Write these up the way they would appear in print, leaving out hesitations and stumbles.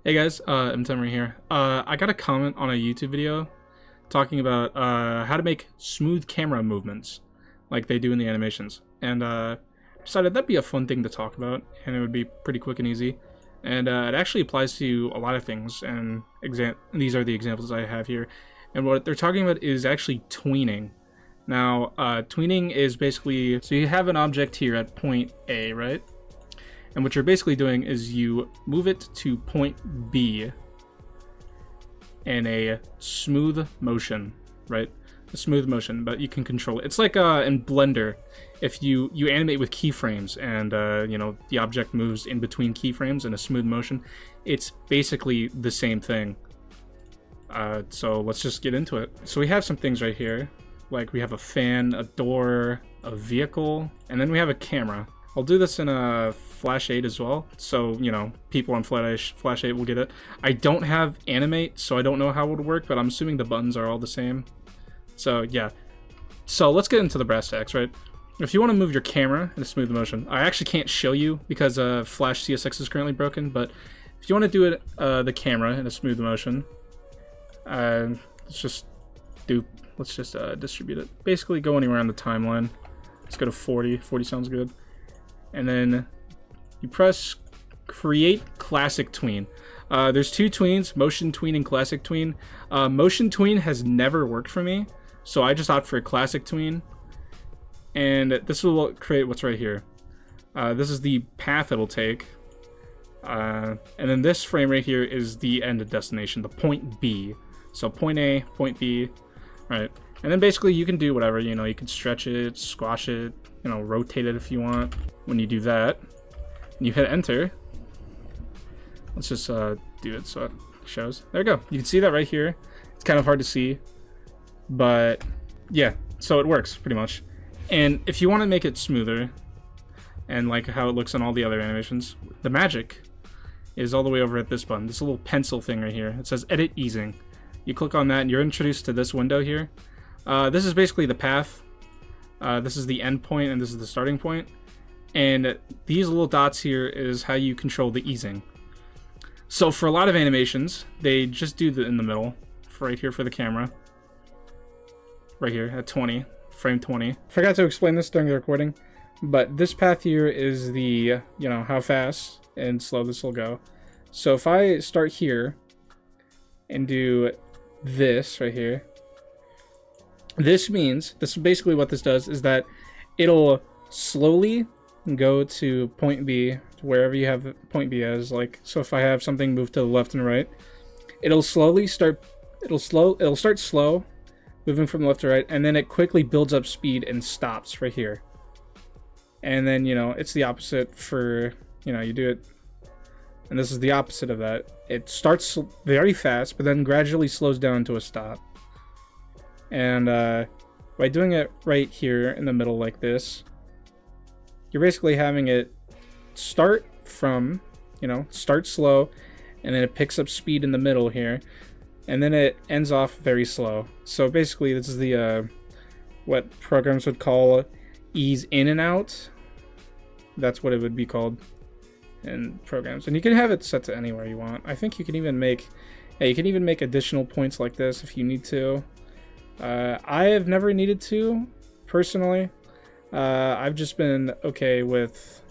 Hey guys, AMTEMERI here. I got a comment on a YouTube video talking about how to make smooth camera movements like they do in the animations. And decided that'd be a fun thing to talk about, and it would be pretty quick and easy. And it actually applies to a lot of things, and these are the examples I have here. And what they're talking about is actually tweening. Now, tweening is basically, so you have an object here at point A, right? And what you're basically doing is you move it to point B in a smooth motion, right? A smooth motion, but you can control it. It's like in Blender, if you animate with keyframes and you know, the object moves in between keyframes in a smooth motion, it's basically the same thing. So let's just get into it. So we have some things right here, like we have a fan, a door, a vehicle, and then we have a camera. I'll do this in a Flash 8 as well, so, you know, people on Flash 8 will get it. I don't have animate, so I don't know how it would work, but I'm assuming the buttons are all the same. So, yeah. So, let's get into the brass tacks, right? If you want to move your camera in a smooth motion, I actually can't show you because Flash CSX is currently broken, but if you want to do it, the camera in a smooth motion, let's just distribute it. Basically, go anywhere on the timeline. Let's go to 40. 40 sounds good. And then you press create classic tween. There's two tweens, motion tween and classic tween. Motion tween has never worked for me, so I just opt for classic tween. And this will create what's right here. This is the path it'll take. And then this frame right here is the end of destination, the point B. So point A, point B, right? And then basically you can do whatever, you know, you can stretch it, squash it, you know, rotate it if you want. When you do that, and you hit enter, let's just do it so it shows. There we go. You can see that right here. It's kind of hard to see, but yeah, so it works pretty much. And if you want to make it smoother, and like how it looks on all the other animations, the magic is all the way over at this button, this little pencil thing right here. It says edit easing. You click on that and you're introduced to this window here. This is basically the path. This is the end point and this is the starting point. And these little dots here is how you control the easing. So for a lot of animations, they just do in the middle, right here for the camera. Right here at 20, frame 20. Forgot to explain this during the recording, but this path here is the, you know, how fast and slow this will go. So if I start here and do this right here, this means, this is basically what this does, is that it'll slowly go to point B, to wherever you have point B as, like, so if I have something move to the left and right, it'll start slow, moving from left to right, and then it quickly builds up speed and stops right here. And then, you know, it's the opposite for, you know, you do it, and this is the opposite of that. It starts very fast, but then gradually slows down to a stop. And by doing it right here in the middle like this, you're basically having it start from, you know, start slow, and then it picks up speed in the middle here, and then it ends off very slow. So basically this is the what programs would call ease in and out. That's what it would be called in programs. And you can have it set to anywhere you want. I think you can even make, yeah, you can even make additional points like this if you need to. I have never needed to, personally. I've just been okay with,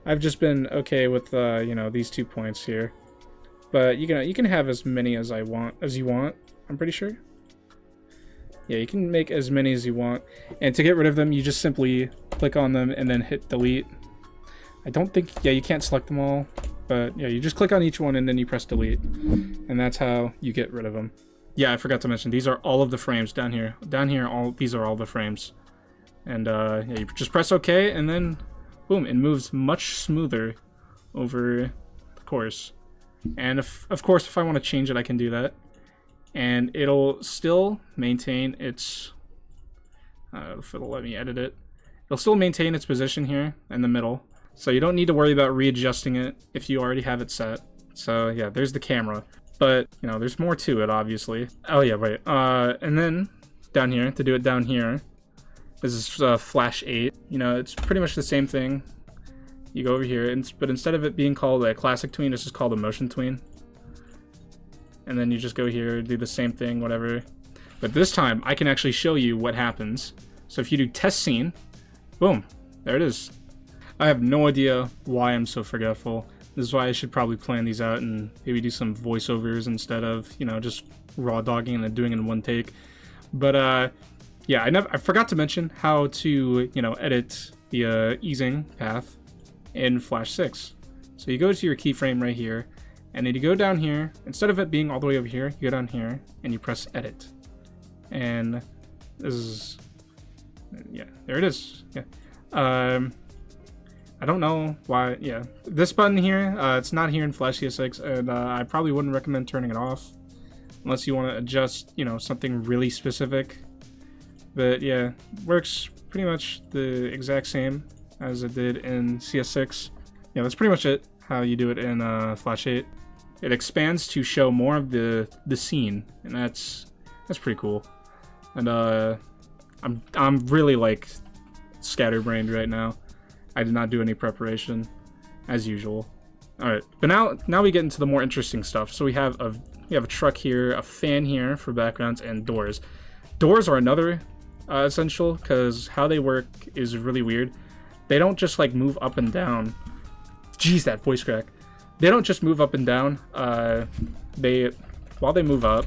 I've just been okay with, you know, these 2 points here. But you can have as many as you want, I'm pretty sure. Yeah, you can make as many as you want. And to get rid of them, you just simply click on them and then hit delete. I don't think, yeah, you can't select them all, but yeah, you just click on each one and then you press delete. And that's how you get rid of them. Yeah, I forgot to mention, these are all of the frames down here. Down here, these are all the frames. And yeah, you just press OK, and then boom, it moves much smoother over the course. And of course, if I want to change it, I can do that. And it'll still maintain its, if it'll let me edit it, it'll still maintain its position here in the middle. So you don't need to worry about readjusting it if you already have it set. So yeah, there's the camera. But, you know, there's more to it, obviously. Oh yeah, right. And then down here, to do it down here, this is Flash 8. You know, it's pretty much the same thing. you go over here, but instead of it being called a classic tween, it's just called a motion tween. And then you just go here, do the same thing, whatever. But this time, I can actually show you what happens. So if you do test scene, boom, there it is. I have no idea why I'm so forgetful. This is why I should probably plan these out and maybe do some voiceovers instead of, you know, just raw dogging and then doing it in one take. But yeah, I forgot to mention how to, you know, edit the easing path in Flash 6. So you go to your keyframe right here, and then you go down here. Instead of it being all the way over here, you go down here and you press edit. And this is, yeah, there it is. Yeah. I don't know why. Yeah, this button here, it's not here in Flash CS6, and I probably wouldn't recommend turning it off unless you want to adjust, you know, something really specific. But yeah, works pretty much the exact same as it did in CS6. Yeah, that's pretty much it, how you do it in Flash 8. It expands to show more of the scene, and that's pretty cool. And I'm really like scatterbrained right now. I did not do any preparation, as usual. All right, but now we get into the more interesting stuff. So we have a truck here, a fan here for backgrounds, and doors. Doors are another essential, because how they work is really weird. They don't just like move up and down. Jeez, that voice crack. They don't just move up and down. While they move up,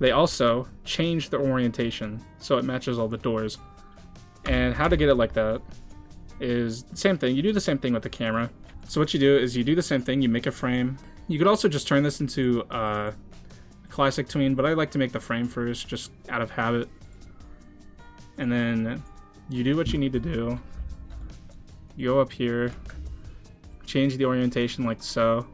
they also change their orientation so it matches all the doors. And how to get it like that is the same thing. You do the same thing with the camera. So what you do is you do the same thing. You make a frame. You could also just turn this into a classic tween, but I like to make the frame first, just out of habit. And then you do what you need to do. You go up here, change the orientation like so.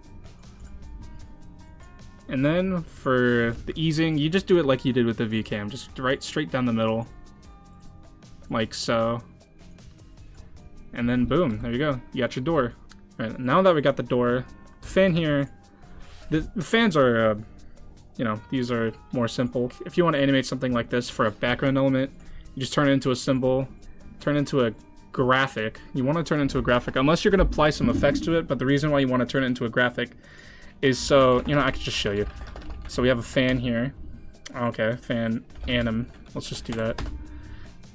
And then for the easing, you just do it like you did with the VCAM, just right straight down the middle, like so. And then boom, there you go, you got your door. All right, now that we got the door, the fan here, the fans are, you know, these are more simple. If you want to animate something like this for a background element, you just turn it into a symbol, turn it into a graphic. You want to turn it into a graphic unless you're going to apply some effects to it, but the reason why you want to turn it into a graphic is so, you know, I could just show you. So we have a fan here. Okay, fan anim. Let's just do that.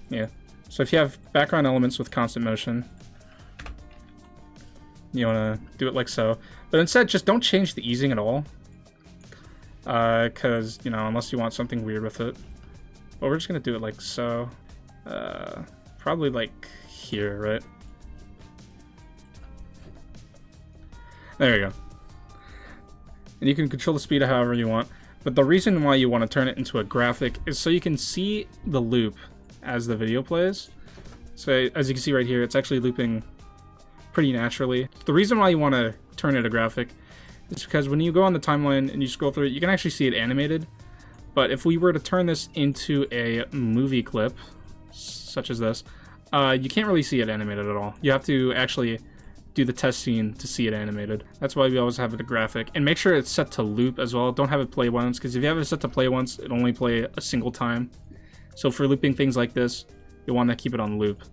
Yeah. So if you have background elements with constant motion, you want to do it like so. But instead, just don't change the easing at all. Because, you know, unless you want something weird with it. But we're just going to do it like so. Probably like here, right? There you go. And you can control the speed however you want. But the reason why you want to turn it into a graphic is so you can see the loop as the video plays. So as you can see right here, it's actually looping pretty naturally. The reason why you want to turn it a graphic is because when you go on the timeline and you scroll through it, you can actually see it animated. But if we were to turn this into a movie clip, such as this, you can't really see it animated at all. You have to actually do the test scene to see it animated. That's why we always have it a graphic. And make sure it's set to loop as well. Don't have it play once, because if you have it set to play once, it'll only play a single time. So for looping things like this, you'll want to keep it on loop.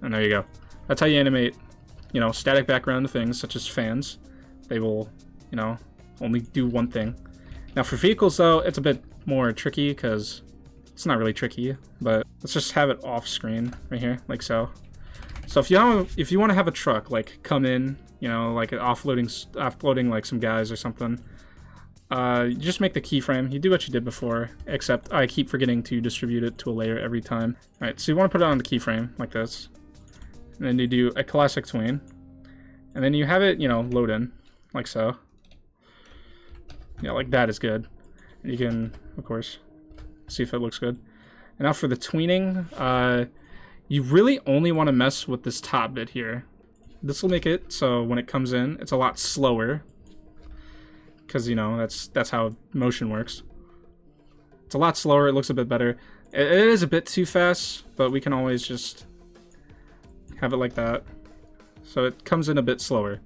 And there you go. That's how you animate, you know, static background things such as fans. They will, you know, only do one thing. Now for vehicles though, it's a bit more tricky because it's not really tricky, but let's just have it off screen right here, like so. So if you want to have a truck like come in, you know, like offloading like some guys or something, you just make the keyframe. You do what you did before, except I keep forgetting to distribute it to a layer every time. All right, so you want to put it on the keyframe like this, and then you do a classic tween, and then you have it, you know, load in like so. Yeah, like that is good. And you can, of course, see if it looks good. And now for the tweening, you really only want to mess with this top bit here. This will make it so when it comes in, it's a lot slower. Because, you know, that's how motion works. It's a lot slower, it looks a bit better. It is a bit too fast, but we can always just have it like that. So it comes in a bit slower.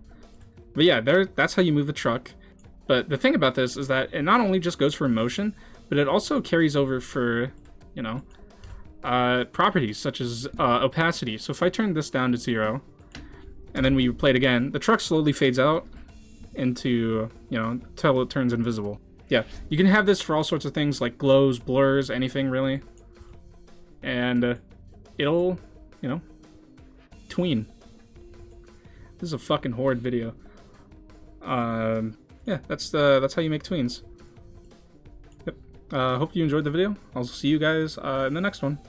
But yeah, that's how you move the truck. But the thing about this is that it not only just goes for motion, but it also carries over for, you know, properties such as opacity. So if I turn this down to 0, and then we play it again, the truck slowly fades out into, you know, until it turns invisible. Yeah, you can have this for all sorts of things like glows, blurs, anything really. And it'll, you know, tween. This is a fucking horrid video. Yeah, that's how you make tweens. Yep. Hope you enjoyed the video. I'll see you guys in the next one.